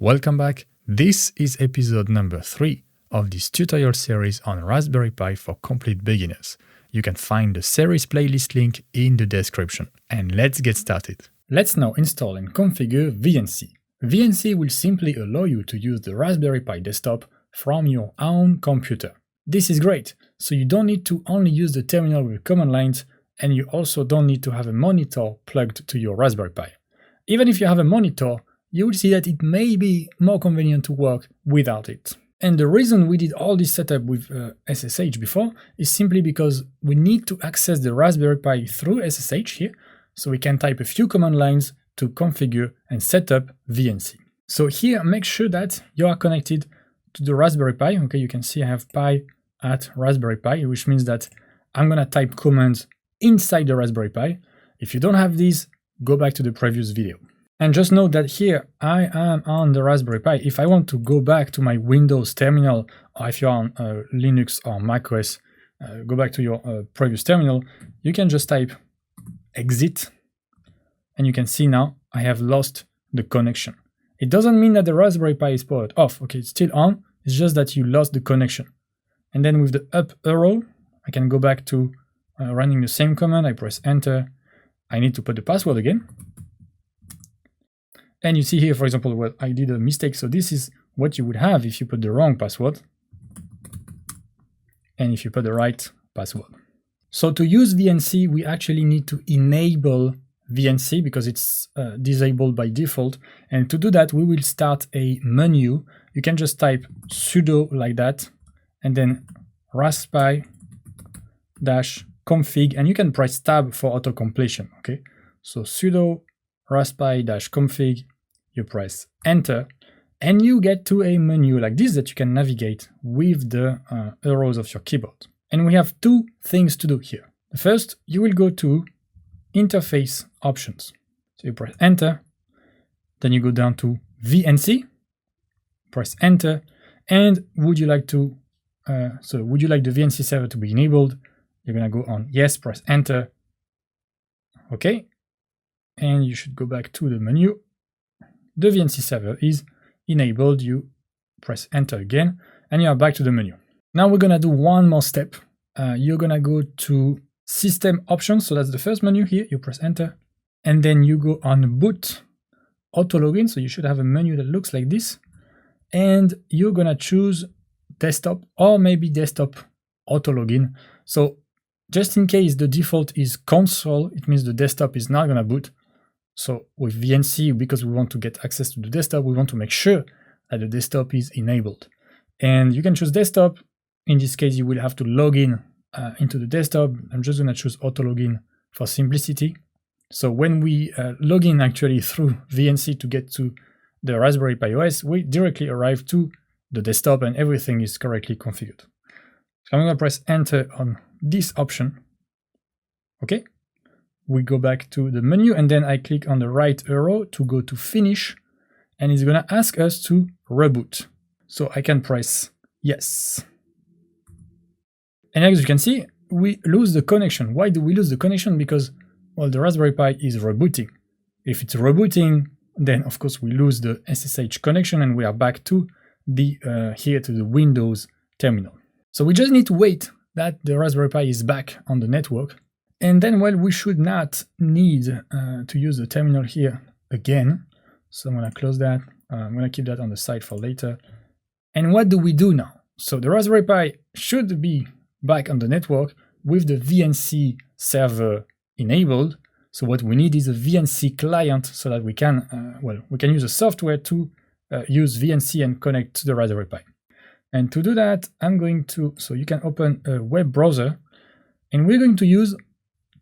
Welcome back. This is episode number 3 of this tutorial series on Raspberry Pi for complete beginners. You can find the series playlist link in the description. And let's get started. Let's now install and configure VNC. VNC will simply allow you to use the Raspberry Pi desktop from your own computer. This is great, so you don't need to only use the terminal with command lines, and you also don't need to have a monitor plugged to your Raspberry Pi. Even if you have a monitor, you will see that it may be more convenient to work without it. And the reason we did all this setup with SSH before is simply because we need to access the Raspberry Pi through SSH here, so we can type a few command lines to configure and set up VNC. So here, make sure that you are connected to the Raspberry Pi. Okay, you can see I have Pi at Raspberry Pi, which means that I'm gonna type commands inside the Raspberry Pi. If you don't have these, go back to the previous video. And just note that here I am on the Raspberry Pi. If I want to go back to my Windows terminal, or if you're on Linux or macOS, go back to your previous terminal, you can just type exit, and you can see now I have lost the connection. It doesn't mean that the Raspberry Pi is powered off. Okay, it's still on, it's just that you lost the connection. And then with the up arrow, I can go back to running the same command. I press enter. I need to put the password again. And you see here, for example, well, I did a mistake. So this is what you would have if you put the wrong password and if you put the right password. So to use VNC, we actually need to enable VNC because it's disabled by default. And to do that, we will start a menu. You can just type sudo like that, and then raspi-config, and you can press tab for auto completion. Okay, so sudo raspi-config, you press enter, and you get to a menu like this that you can navigate with the arrows of your keyboard. And we have two things to do here. The first, you will go to interface options. So you press enter, then you go down to VNC, press enter, and would you like the VNC server to be enabled? You're gonna go on yes, press enter. Okay, and you should go back to the menu. The VNC server is enabled. You press enter again, and you are back to the menu. Now we're gonna do one more step. You're gonna go to system options. So that's the first menu here. You press enter, and then you go on boot auto login. So you should have a menu that looks like this, and you're gonna choose desktop or maybe desktop auto login. So just in case the default is console, it means the desktop is not gonna boot. So with VNC, because we want to get access to the desktop, we want to make sure that the desktop is enabled. And you can choose desktop. In this case, you will have to log in into the desktop. I'm just gonna choose auto login for simplicity. So when we log in actually through VNC to get to the Raspberry Pi OS, we directly arrive to the desktop and everything is correctly configured. So I'm gonna press enter on this option. Okay, we go back to the menu, and then I click on the right arrow to go to finish, and it's gonna ask us to reboot. So I can press yes. And as you can see, we lose the connection. Why do we lose the connection? Because, well, the Raspberry Pi is rebooting. If it's rebooting, then of course we lose the SSH connection and we are back to the here to the Windows terminal. So we just need to wait that the Raspberry Pi is back on the network. And then, well, we should not need to use the terminal here again. So I'm gonna close that. I'm gonna keep that on the side for later. And what do we do now? So the Raspberry Pi should be back on the network with the VNC server enabled. So what we need is a VNC client so that we can, we can use a software to use VNC and connect to the Raspberry Pi. And to do that, I'm going to, so you can open a web browser, and we're going to use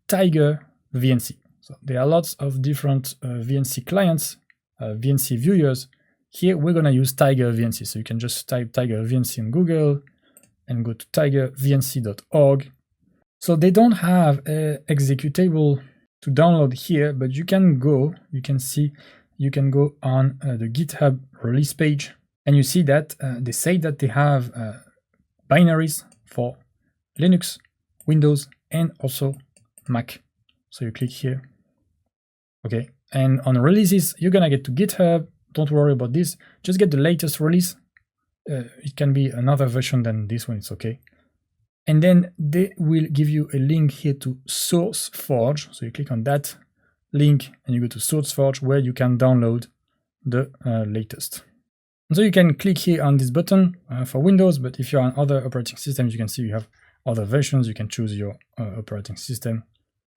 Tiger VNC. So there are lots of different VNC clients, VNC viewers. Here we're gonna use Tiger VNC. So you can just type Tiger VNC in Google and go to tigervnc.org. So they don't have an executable to download here, but you can go, you can go on the GitHub release page, and you see that they say that they have binaries for Linux, Windows, and also Mac. So you click here. Okay, and on releases, you're gonna get to GitHub, don't worry about this. Just get the latest release. It can be another version than this one, it's okay. And then they will give you a link here to SourceForge. So you click on that link and you go to SourceForge where you can download the latest. And so you can click here on this button for Windows, but if you're on other operating systems, you can see you have other versions. You can choose your operating system.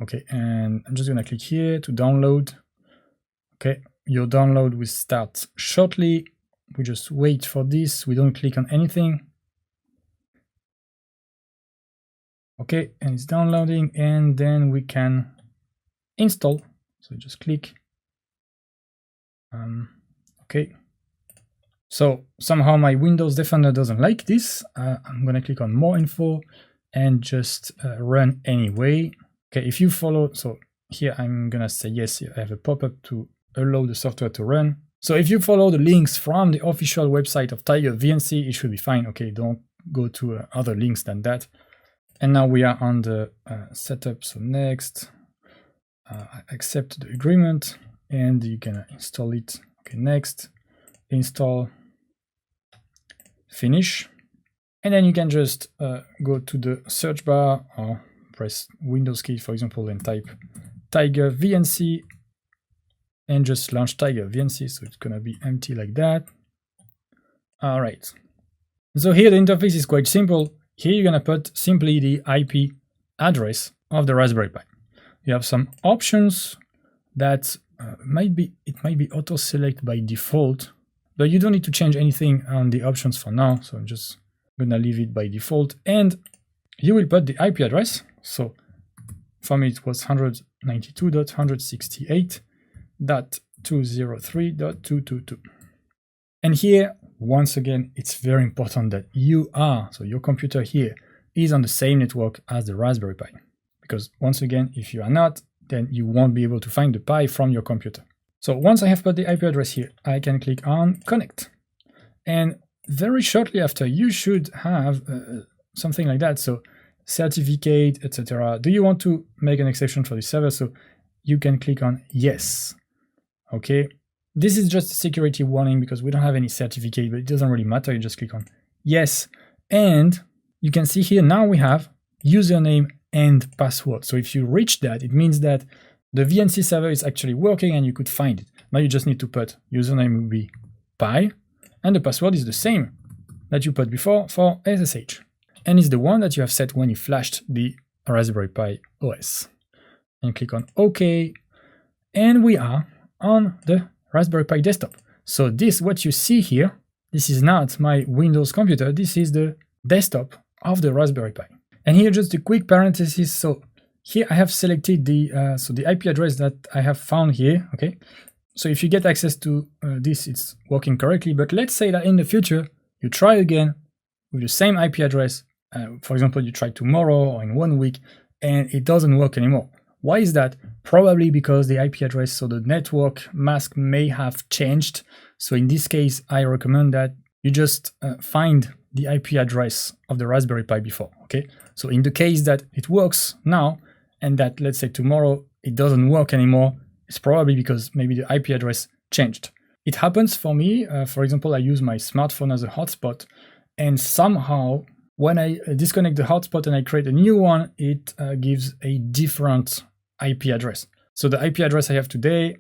Okay, and I'm just gonna click here to download. Okay, your download will start shortly. We just wait for this. We don't click on anything. Okay, and it's downloading, and then we can install. So just click. Okay. So somehow my Windows Defender doesn't like this. I'm gonna click on more info and just run anyway. Okay, if you follow, so here I'm gonna say yes, I have a pop-up to allow the software to run. So if you follow the links from the official website of Tiger VNC, it should be fine. Okay, don't go to other links than that. And now we are on the setup. So next, I accept the agreement and you can install it. Okay, next, install, finish. And then you can just go to the search bar or press Windows key, for example, and type Tiger VNC and just launch Tiger VNC. So it's gonna be empty like that. All right. So here the interface is quite simple. Here you're gonna put simply the IP address of the Raspberry Pi. You have some options that it might be auto select by default, but you don't need to change anything on the options for now. So I'm just gonna leave it by default, and you will put the IP address. So for me it was 192.168.203.222. And here, once again, it's very important that so your computer here is on the same network as the Raspberry Pi. Because once again, if you are not, then you won't be able to find the Pi from your computer. So once I have put the IP address here, I can click on connect. And very shortly after, you should have something like that. So certificate, etc. Do you want to make an exception for the server? So you can click on yes. Okay. This is just a security warning because we don't have any certificate, but it doesn't really matter. You just click on yes. And you can see here now we have username and password. So if you reach that, it means that the VNC server is actually working and you could find it. Now you just need to put username will be Pi, and the password is the same that you put before for SSH. And it's the one that you have set when you flashed the Raspberry Pi OS. And click on OK. And we are on the Raspberry Pi desktop. So this, what you see here, this is not my Windows computer. This is the desktop of the Raspberry Pi. And here just a quick parenthesis. So here I have selected the the IP address that I have found here. Okay. So if you get access to this, it's working correctly. But let's say that in the future you try again with the same IP address. For example, you try tomorrow or in 1 week, and it doesn't work anymore. Why is that? Probably because the IP address, so the network mask may have changed. So in this case, I recommend that you just find the IP address of the Raspberry Pi before, okay? So in the case that it works now, and that let's say tomorrow it doesn't work anymore, it's probably because maybe the IP address changed. It happens for me. For example, I use my smartphone as a hotspot, and somehow when I disconnect the hotspot and I create a new one, it gives a different IP address. So the IP address I have today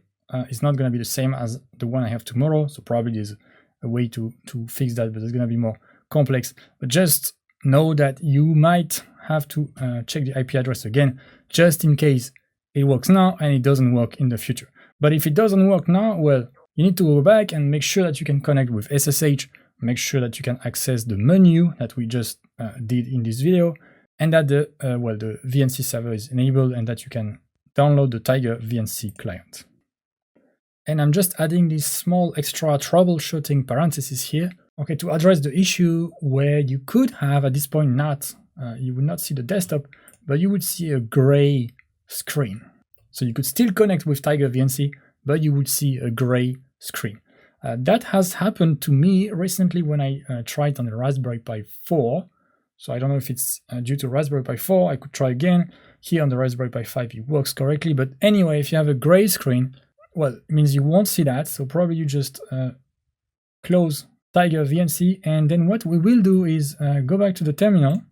is not going to be the same as the one I have tomorrow. So probably there's a way to fix that, but it's going to be more complex. But just know that you might have to check the IP address again, just in case it works now and it doesn't work in the future. But if it doesn't work now, well, you need to go back and make sure that you can connect with SSH, make sure that you can access the menu that we just did in this video, and that the VNC server is enabled and that you can download the Tiger VNC client. And I'm just adding this small extra troubleshooting parenthesis here, okay, to address the issue where you could have at this point you would not see the desktop, but you would see a gray screen. So you could still connect with Tiger VNC, but you would see a gray screen. That has happened to me recently when I tried on the Raspberry Pi 4. So I don't know if it's due to Raspberry Pi 4, I could try again. Here on the Raspberry Pi 5 it works correctly, but anyway, if you have a gray screen, well, it means you won't see that. So probably you just close Tiger VNC, and then what we will do is go back to the terminal.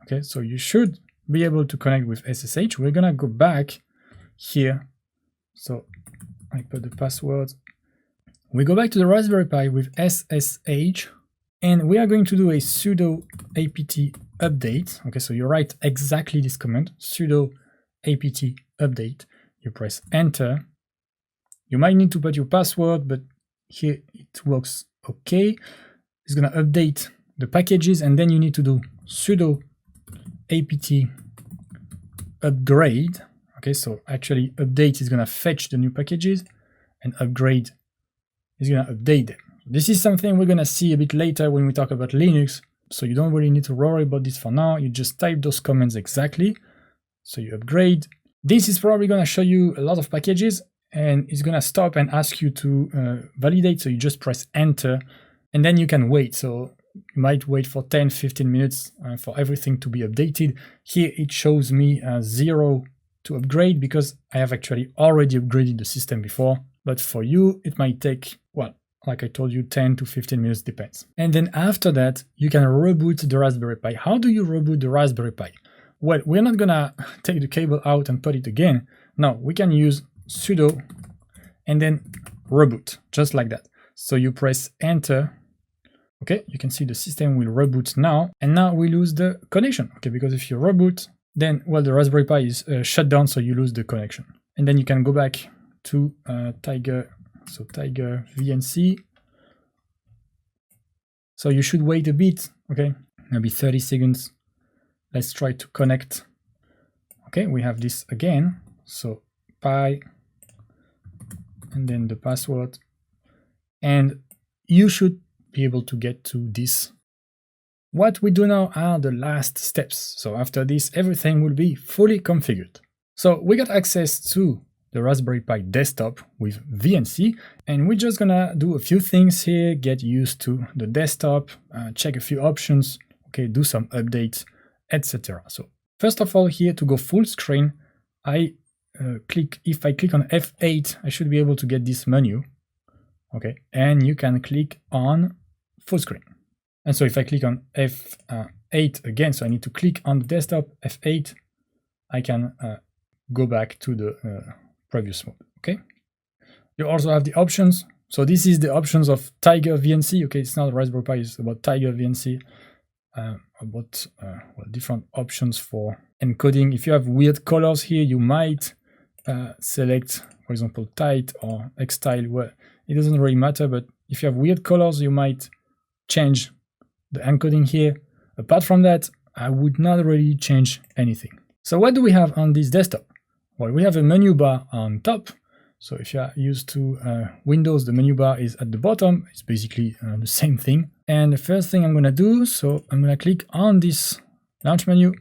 Okay, so you should be able to connect with SSH. We're gonna go back here. So I put the password. We go back to the Raspberry Pi with SSH, and we are going to do a sudo apt update. Okay, so you write exactly this command, sudo apt update. You press enter. You might need to put your password, but here it works okay. It's gonna update the packages, and then you need to do sudo apt upgrade. Okay, so actually update is gonna fetch the new packages, and upgrade is gonna update them. This is something we're gonna see a bit later when we talk about Linux, so you don't really need to worry about this for now. You just type those commands exactly. So you upgrade. This is probably gonna show you a lot of packages, and it's gonna stop and ask you to validate. So you just press enter, and then you can wait. So you might wait for 10-15 minutes for everything to be updated. Here it shows me 0 to upgrade because I have actually already upgraded the system before. But for you, it might take, well, like I told you, 10 to 15 minutes, depends. And then after that, you can reboot the Raspberry Pi. How do you reboot the Raspberry Pi? Well, we're not gonna take the cable out and put it again. No, we can use sudo and then reboot, just like that. So you press enter. Okay, you can see the system will reboot now, and now we lose the connection. Okay, because if you reboot, then, well, the Raspberry Pi is shut down, so you lose the connection. And then you can go back to Tiger, so Tiger VNC. So you should wait a bit, okay, maybe 30 seconds. Let's try to connect. Okay, we have this again. So Pi, and then the password, and you should be able to get to this. What we do now are the last steps. So after this, everything will be fully configured. So we got access to the Raspberry Pi desktop with VNC, and we're just gonna do a few things here, get used to the desktop, check a few options, okay, do some updates, etc. So first of all, here to go full screen, if I click on F8, I should be able to get this menu, okay, and you can click on full screen. And so if I click on F8 again, so I need to click on the desktop, F8, I can go back to the previous mode, okay? You also have the options. So this is the options of Tiger VNC, okay? It's not Raspberry Pi, it's about Tiger VNC, about different options for encoding. If you have weird colors here, you might select, for example, tight or X-style. Well, it doesn't really matter, but if you have weird colors, you might change the encoding here. Apart from that, I would not really change anything. So what do we have on this desktop? Well, we have a menu bar on top. So if you are used to Windows, the menu bar is at the bottom. It's basically the same thing. And the first thing I'm going to do, so I'm going to click on this launch menu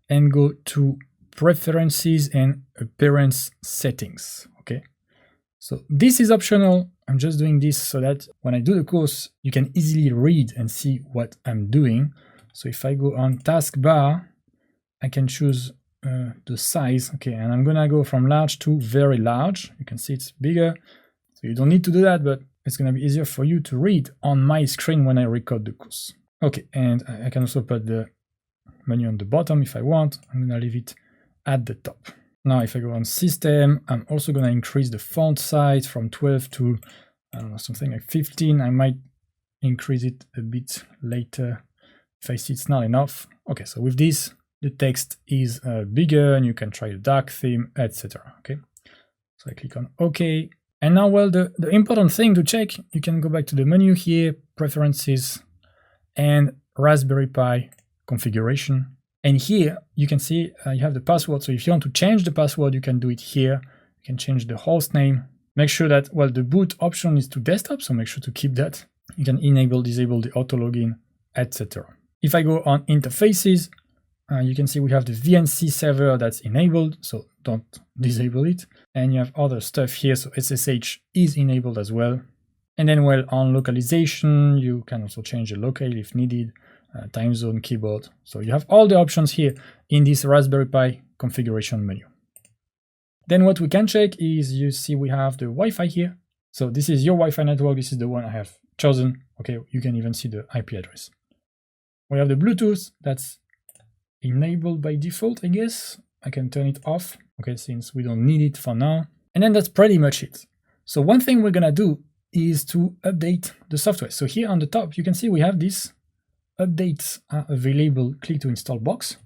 and go to Preferences and Appearance Settings. Okay. So this is optional. I'm just doing this so that when I do the course, you can easily read and see what I'm doing. So if I go on taskbar, I can choose the size, okay, and I'm gonna go from large to very large. You can see it's bigger, so you don't need to do that, but it's gonna be easier for you to read on my screen when I record the course. Okay, and I can also put the menu on the bottom if I want. I'm gonna leave it at the top. Now if I go on system, I'm also gonna increase the font size from 12 to, I don't know, something like 15. I might increase it a bit later if I see it's not enough. Okay, so with this, the text is bigger, and you can try a dark theme, etc. Okay, so I click on OK. And now, well, the important thing to check, you can go back to the menu here, Preferences, and Raspberry Pi Configuration. And here you can see you have the password. So if you want to change the password, you can do it here. You can change the host name. Make sure that, well, the boot option is to desktop, so make sure to keep that. You can enable, disable the auto login, etc. If I go on interfaces, you can see we have the VNC server that's enabled, so don't disable it. And you have other stuff here, so SSH is enabled as well. And then, well, on localization, you can also change the locale if needed, time zone, keyboard. So you have all the options here in this Raspberry Pi configuration menu. Then what we can check is, you see we have the Wi-Fi here. So this is your Wi-Fi network. This is the one I have chosen. Okay, you can even see the IP address. We have the Bluetooth that's enabled by default, I guess. I can turn it off, okay, since we don't need it for now. And then that's pretty much it. So one thing we're gonna do is to update the software. So here on the top, you can see we have this updates are available, click to install box.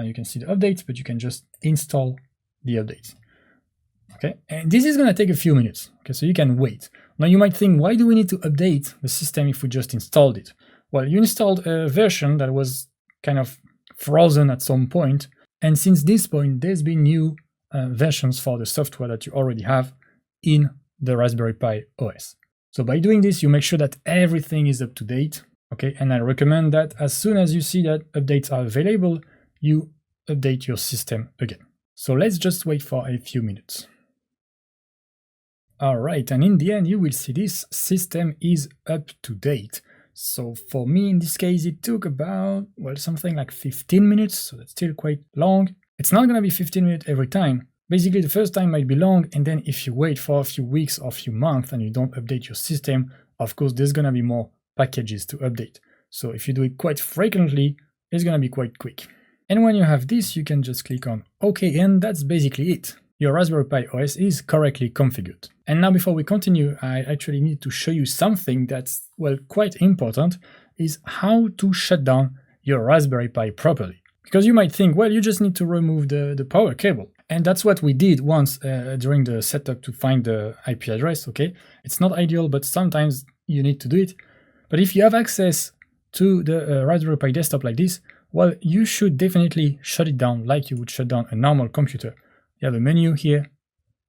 You can see the updates, but you can just install the updates. Okay, and this is gonna take a few minutes. Okay, so you can wait. Now you might think, why do we need to update the system if we just installed it? Well, you installed a version that was kind of frozen at some point, and since this point, there's been new versions for the software that you already have in the Raspberry Pi OS. So by doing this, you make sure that everything is up to date. Okay, and I recommend that as soon as you see that updates are available, you update your system again. So let's just wait for a few minutes. All right, and in the end, you will see this system is up to date. So for me, in this case, it took about, well, something like 15 minutes, so that's still quite long. It's not gonna be 15 minutes every time. Basically, the first time might be long, and then if you wait for a few weeks or a few months and you don't update your system, of course, there's gonna be more packages to update. So if you do it quite frequently, it's gonna be quite quick. And when you have this, you can just click on OK, and that's basically it. Your Raspberry Pi OS is correctly configured. And now before we continue, I actually need to show you something that's, well, quite important, is how to shut down your Raspberry Pi properly. Because you might think, well, you just need to remove the power cable. And that's what we did once during the setup to find the IP address, okay? It's not ideal, but sometimes you need to do it. But if you have access to the Raspberry Pi desktop like this, well, you should definitely shut it down like you would shut down a normal computer. You have a menu here,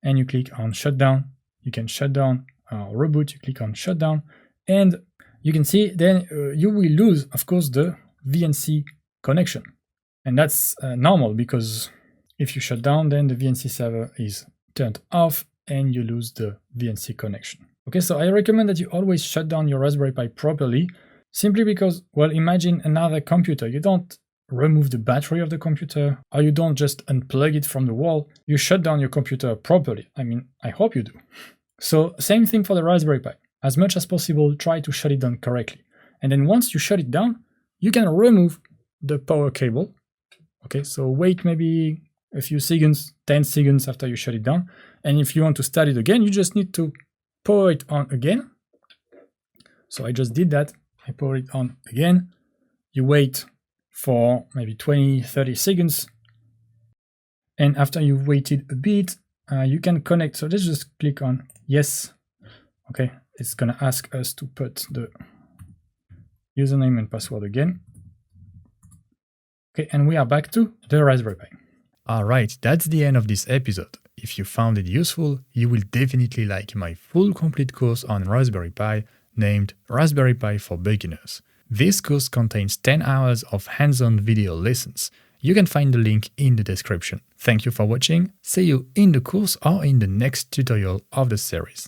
and you click on shutdown. You can shut down or reboot, you click on shutdown, and you can see then you will lose, of course, the VNC connection. And that's normal, because if you shut down, then the VNC server is turned off and you lose the VNC connection. Okay, so I recommend that you always shut down your Raspberry Pi properly, simply because, well, imagine another computer. You don't remove the battery of the computer, or you don't just unplug it from the wall. You shut down your computer properly. I mean, I hope you do. So same thing for the Raspberry Pi. As much as possible, try to shut it down correctly. And then once you shut it down, you can remove the power cable. Okay, so wait maybe a few seconds, 10 seconds after you shut it down. And if you want to start it again, you just need to power it on again. So I just did that. I power it on again. You wait for maybe 20-30 seconds, and after you've waited a bit, you can connect. So let's just click on yes. Okay, it's gonna ask us to put the username and password again. Okay, and we are back to the Raspberry Pi. Alright, that's the end of this episode. If you found it useful, you will definitely like my full complete course on Raspberry Pi named Raspberry Pi for Beginners. This course contains 10 hours of hands-on video lessons. You can find the link in the description. Thank you for watching. See you in the course or in the next tutorial of the series.